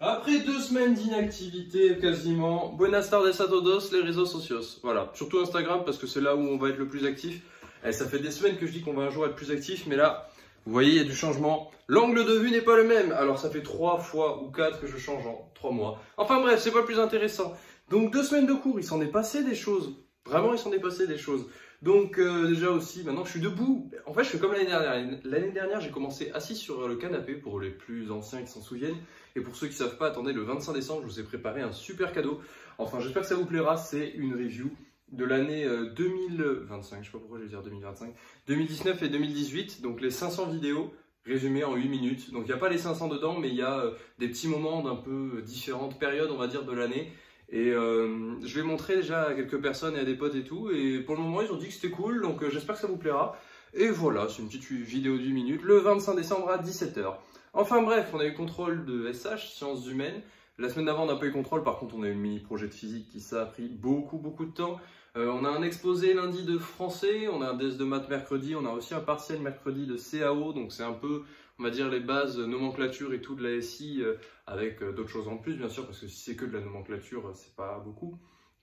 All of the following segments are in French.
Après 2 semaines d'inactivité quasiment, buenas tardes a todos, les réseaux sociaux. Voilà, surtout Instagram parce que c'est là où on va être le plus actif. Et ça fait des semaines que je dis qu'on va un jour être plus actif, mais là, vous voyez, il y a du changement. L'angle de vue n'est pas le même. Alors ça fait 3 fois ou 4 que je change en 3 mois. Enfin bref, c'est pas le plus intéressant. Donc 2 semaines de cours, il s'en est passé des choses. Vraiment, il s'en est passé des choses. Donc déjà aussi, maintenant je suis debout. En fait, je fais comme l'année dernière. L'année dernière, j'ai commencé assis sur le canapé pour les plus anciens qui s'en souviennent. Et pour ceux qui ne savent pas, attendez, le 25 décembre, je vous ai préparé un super cadeau. Enfin, j'espère que ça vous plaira. C'est une review de l'année 2025. Je ne sais pas pourquoi je vais dire 2025. 2019 et 2018. Donc les 500 vidéos résumées en 8 minutes. Donc il n'y a pas les 500 dedans, mais il y a des petits moments d'un peu différentes périodes, on va dire, de l'année. Et je l'ai montré déjà à quelques personnes et à des potes et tout. Et pour le moment, ils ont dit que c'était cool. Donc j'espère que ça vous plaira. Et voilà, c'est une petite vidéo de 8 minutes. Le 25 décembre à 17 h. Enfin bref, on a eu contrôle de SH, sciences humaines. La semaine d'avant, on n'a pas eu contrôle. Par contre, on a eu le mini-projet de physique qui ça a pris beaucoup de temps. On a un exposé lundi de français, on a un DS de maths mercredi, on a aussi un partiel mercredi de CAO. Donc c'est un peu, on va dire, les bases nomenclature et tout de la SI avec d'autres choses en plus, bien sûr, parce que si c'est que de la nomenclature, c'est pas beaucoup.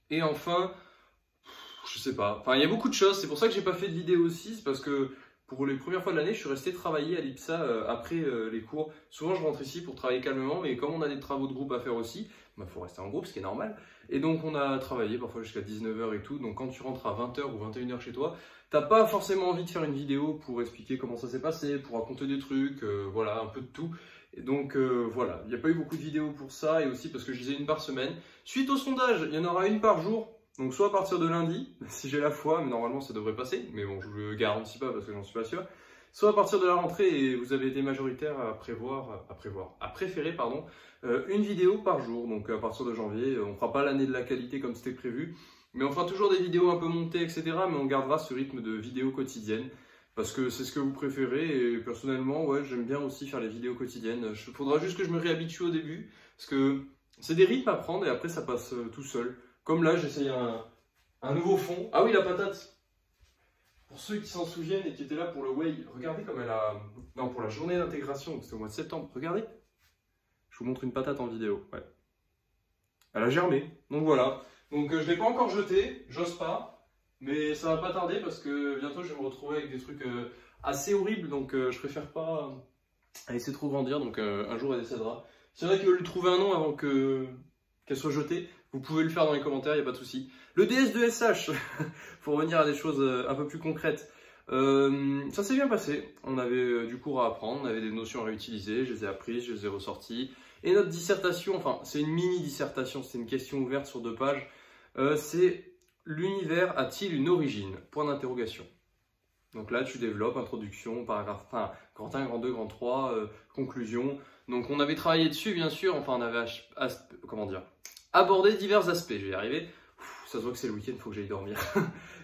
Et enfin, je sais pas. Enfin, il y a beaucoup de choses. C'est pour ça que j'ai pas fait de vidéo aussi, c'est parce que pour les premières fois de l'année, je suis resté travailler à l'IPSA après les cours. Souvent, je rentre ici pour travailler calmement, mais comme on a des travaux de groupe à faire aussi, il faut rester en groupe, ce qui est normal. Et donc, on a travaillé parfois jusqu'à 19 h et tout. Donc, quand tu rentres à 20 h ou 21 h chez toi, t'as pas forcément envie de faire une vidéo pour expliquer comment ça s'est passé, pour raconter des trucs, voilà, un peu de tout. Et donc, voilà, il n'y a pas eu beaucoup de vidéos pour ça, et aussi parce que je disais une par semaine. Suite au sondage, il y en aura une par jour. Donc soit à partir de lundi, si j'ai la foi, mais normalement ça devrait passer, mais bon je ne le garantis pas parce que j'en suis pas sûr. Soit à partir de la rentrée, et vous avez été majoritaire à préférer une vidéo par jour. Donc à partir de janvier, on ne fera pas l'année de la qualité comme c'était prévu, mais on fera toujours des vidéos un peu montées, etc. Mais on gardera ce rythme de vidéos quotidiennes, parce que c'est ce que vous préférez, et personnellement, ouais, j'aime bien aussi faire les vidéos quotidiennes. Il faudra juste que je me réhabitue au début, parce que c'est des rythmes à prendre, et après ça passe tout seul. Comme là, j'essaye un nouveau fond. Ah oui, la patate. Pour ceux qui s'en souviennent et qui étaient là pour le Way, regardez comme elle a... Non, pour la journée d'intégration, c'était au mois de septembre. Regardez. Je vous montre une patate en vidéo. Ouais. Elle a germé. Donc voilà. Donc je ne l'ai pas encore jetée. J'ose pas. Mais ça va pas tarder parce que bientôt, je vais me retrouver avec des trucs assez horribles. Donc je préfère pas laisser trop grandir. Donc un jour, elle décédera. S'il y en a qui veulent lui trouver un nom avant qu'elle soit jetée, vous pouvez le faire dans les commentaires, il n'y a pas de souci. Le DS de SH, pour revenir à des choses un peu plus concrètes. Ça s'est bien passé. On avait du cours à apprendre, on avait des notions à réutiliser, je les ai apprises, je les ai ressorties. Et notre dissertation, enfin c'est une mini-dissertation, c'est une question ouverte sur 2 pages. C'est l'univers a-t-il une origine? Point d'interrogation. Donc là, tu développes, introduction, paragraphe, enfin, grand 1, grand 2, grand 3, conclusion. Donc on avait travaillé dessus, bien sûr, enfin on avait, comment dire, abordé divers aspects, je vais y arriver. Ça se voit que c'est le week-end, il faut que j'aille dormir.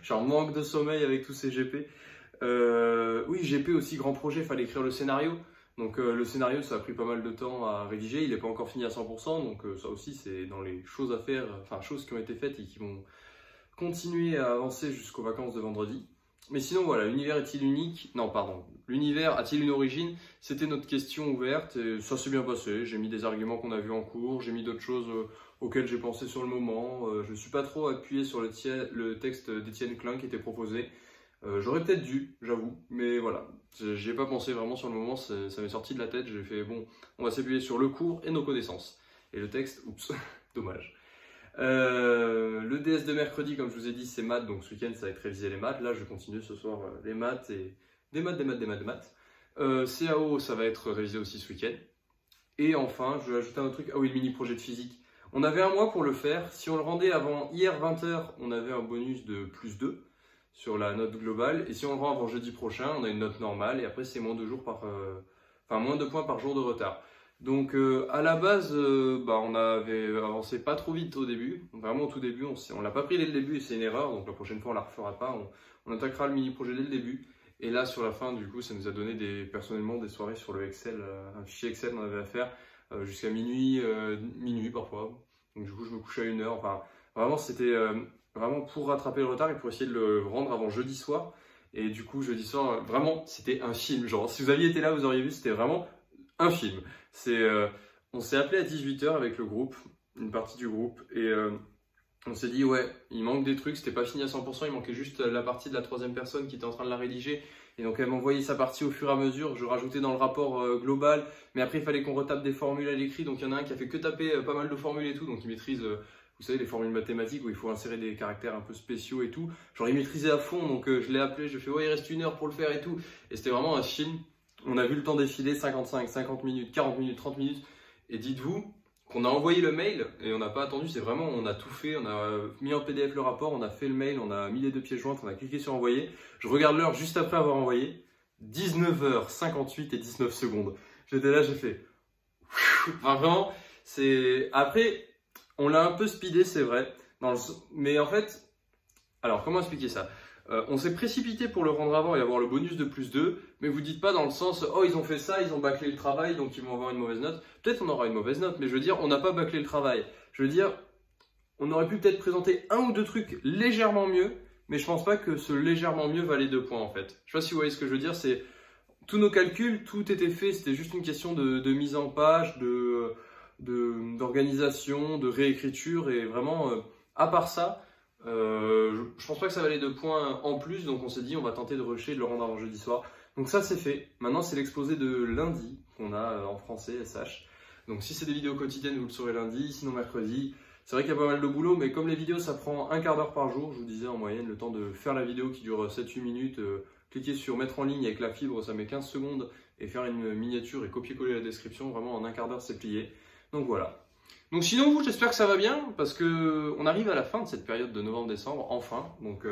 Je suis en manque de sommeil avec tous ces GP. Oui, GP aussi, grand projet, il fallait écrire le scénario. Donc le scénario, ça a pris pas mal de temps à rédiger, il n'est pas encore fini à 100%, donc ça aussi c'est dans les choses à faire, enfin choses qui ont été faites et qui vont continuer à avancer jusqu'aux vacances de vendredi. Mais sinon voilà, l'univers est-il unique? Non, pardon. L'univers a-t-il une origine? C'était notre question ouverte et ça s'est bien passé. J'ai mis des arguments qu'on a vus en cours, j'ai mis d'autres choses auxquelles j'ai pensé sur le moment. Je ne suis pas trop appuyé sur le texte d'Étienne Klein qui était proposé. J'aurais peut-être dû, j'avoue, mais voilà. J'y ai pas pensé vraiment sur le moment, ça m'est sorti de la tête. J'ai fait bon, on va s'appuyer sur le cours et nos connaissances. Et le texte, oups, dommage. Le DS de mercredi, comme je vous ai dit, c'est maths, donc ce week-end ça va être réviser les maths. Là, je continue ce soir les maths et des maths. CAO, ça va être révisé aussi ce week-end. Et enfin, je vais ajouter un autre truc. Ah oui, le mini-projet de physique. On avait un mois pour le faire. Si on le rendait avant hier 20 h, on avait un bonus de +2 sur la note globale. Et si on le rend avant jeudi prochain, on a une note normale. Et après, c'est moins de points par jour de retard. Donc à la base, on avait avancé pas trop vite au début, vraiment au tout début, on l'a pas pris dès le début et c'est une erreur, donc la prochaine fois on la refera pas, on attaquera le mini-projet dès le début. Et là sur la fin du coup ça nous a donné personnellement des soirées sur le Excel, un fichier Excel on avait à faire jusqu'à minuit parfois, donc du coup je me couchais à 1 h, enfin vraiment c'était vraiment pour rattraper le retard et pour essayer de le rendre avant jeudi soir. Et du coup jeudi soir vraiment c'était un film, genre si vous aviez été là vous auriez vu c'était vraiment un film. on s'est appelé à 18 h avec le groupe, une partie du groupe, et on s'est dit ouais, il manque des trucs, c'était pas fini à 100%, il manquait juste la partie de la troisième personne qui était en train de la rédiger. Et donc elle m'envoyait sa partie au fur et à mesure, je rajoutais dans le rapport global, mais après il fallait qu'on retape des formules à l'écrit, donc il y en a un qui a fait que taper pas mal de formules et tout, donc il maîtrise, vous savez, les formules mathématiques où il faut insérer des caractères un peu spéciaux et tout. Genre il maîtrisait à fond, donc je l'ai appelé, je lui ai fait ouais il reste 1 heure pour le faire et tout. Et c'était vraiment un film, on a vu le temps défiler, 55, 50 minutes, 40 minutes, 30 minutes, et dites-vous qu'on a envoyé le mail et on n'a pas attendu, c'est vraiment, on a tout fait, on a mis en PDF le rapport, on a fait le mail, on a mis les 2 pièces jointes, on a cliqué sur envoyer. Je regarde l'heure juste après avoir envoyé, 19 h 58 et 19 secondes. J'étais là, j'ai fait... Enfin vraiment, c'est... Après, on l'a un peu speedé, c'est vrai, mais en fait... Alors, comment expliquer ça? On s'est précipité pour le rendre avant et avoir le bonus de +2, mais vous dites pas dans le sens « Oh, ils ont fait ça, ils ont bâclé le travail, donc ils vont avoir une mauvaise note. » Peut-être on aura une mauvaise note, mais je veux dire, on n'a pas bâclé le travail. Je veux dire, on aurait pu peut-être présenter 1 ou 2 trucs légèrement mieux, mais je pense pas que ce légèrement mieux valait 2 points en fait. Je sais pas si vous voyez ce que je veux dire, c'est tous nos calculs, tout était fait, c'était juste une question de mise en page, d'organisation, de réécriture, et vraiment, à part ça, je pense pas que ça valait 2 points en plus, donc on s'est dit on va tenter de rusher et de le rendre avant jeudi soir. Donc ça c'est fait. Maintenant c'est l'exposé de lundi qu'on a en français SH. Donc si c'est des vidéos quotidiennes vous le saurez lundi, sinon mercredi. C'est vrai qu'il y a pas mal de boulot, mais comme les vidéos ça prend un quart d'heure par jour, je vous disais en moyenne le temps de faire la vidéo qui dure 7-8 minutes, cliquer sur mettre en ligne avec la fibre, ça met 15 secondes, et faire une miniature et copier-coller la description, vraiment en un quart d'heure c'est plié. Donc voilà. Donc sinon vous, j'espère que ça va bien, parce que on arrive à la fin de cette période de novembre-décembre, enfin. Donc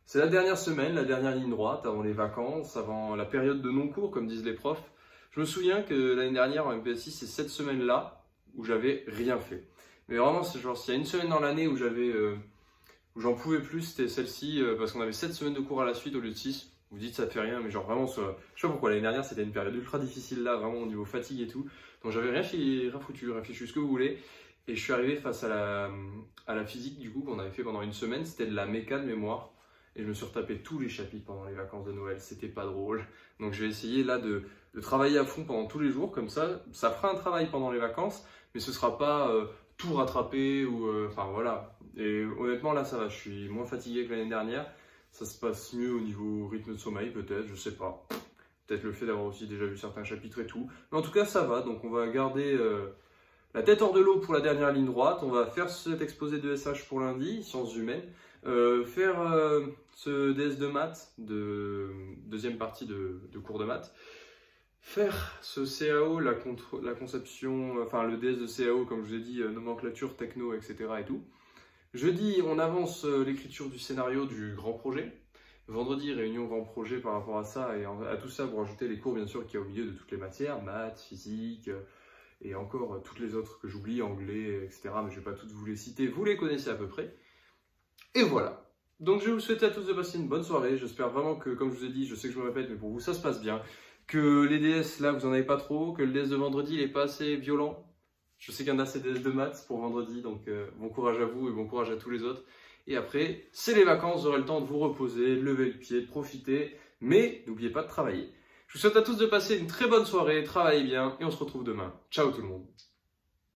c'est la dernière semaine, la dernière ligne droite, avant les vacances, avant la période de non-cours, comme disent les profs. Je me souviens que l'année dernière en MPS6, c'est cette semaine-là où j'avais rien fait. Mais vraiment, c'est genre, s'il y a une semaine dans l'année où où j'en pouvais plus, c'était celle-ci, parce qu'on avait 7 semaines de cours à la suite au lieu de 6. Vous dites ça fait rien, mais genre vraiment, je sais pas pourquoi, l'année dernière c'était une période ultra difficile là, vraiment au niveau fatigue et tout. Donc j'avais rien foutu, rien fichu, ce que vous voulez. Et je suis arrivé face à la physique du coup qu'on avait fait pendant une semaine, c'était de la méca de mémoire. Et je me suis retapé tous les chapitres pendant les vacances de Noël, c'était pas drôle. Donc je vais essayer là de travailler à fond pendant tous les jours, comme ça fera un travail pendant les vacances, mais ce sera pas tout rattrapé ou enfin voilà. Et honnêtement là ça va, je suis moins fatigué que l'année dernière. Ça se passe mieux au niveau rythme de sommeil peut-être, je sais pas. Peut-être le fait d'avoir aussi déjà vu certains chapitres et tout. Mais en tout cas ça va, donc on va garder la tête hors de l'eau pour la dernière ligne droite. On va faire cet exposé de SH pour lundi, sciences humaines. Faire ce DS de maths, deuxième partie de cours de maths. Faire ce CAO, la conception, enfin le DS de CAO comme je vous ai dit, nomenclature, techno, etc. et tout. Jeudi, on avance l'écriture du scénario du grand projet. Vendredi, réunion grand projet par rapport à ça, et à tout ça, vous rajoutez les cours bien sûr qu'il y a au milieu de toutes les matières, maths, physique, et encore toutes les autres que j'oublie, anglais, etc. Mais je ne vais pas toutes vous les citer, vous les connaissez à peu près. Et voilà. Donc je vais vous souhaiter à tous de passer une bonne soirée. J'espère vraiment que, comme je vous ai dit, je sais que je me répète, mais pour vous ça se passe bien. Que les DS là, vous en avez pas trop, que le DS de vendredi, il est pas assez violent. Je sais qu'il y en a ces DS de maths pour vendredi, donc bon courage à vous et bon courage à tous les autres. Et après, c'est les vacances, vous aurez le temps de vous reposer, de lever le pied, de profiter, mais n'oubliez pas de travailler. Je vous souhaite à tous de passer une très bonne soirée, travaillez bien et on se retrouve demain. Ciao tout le monde.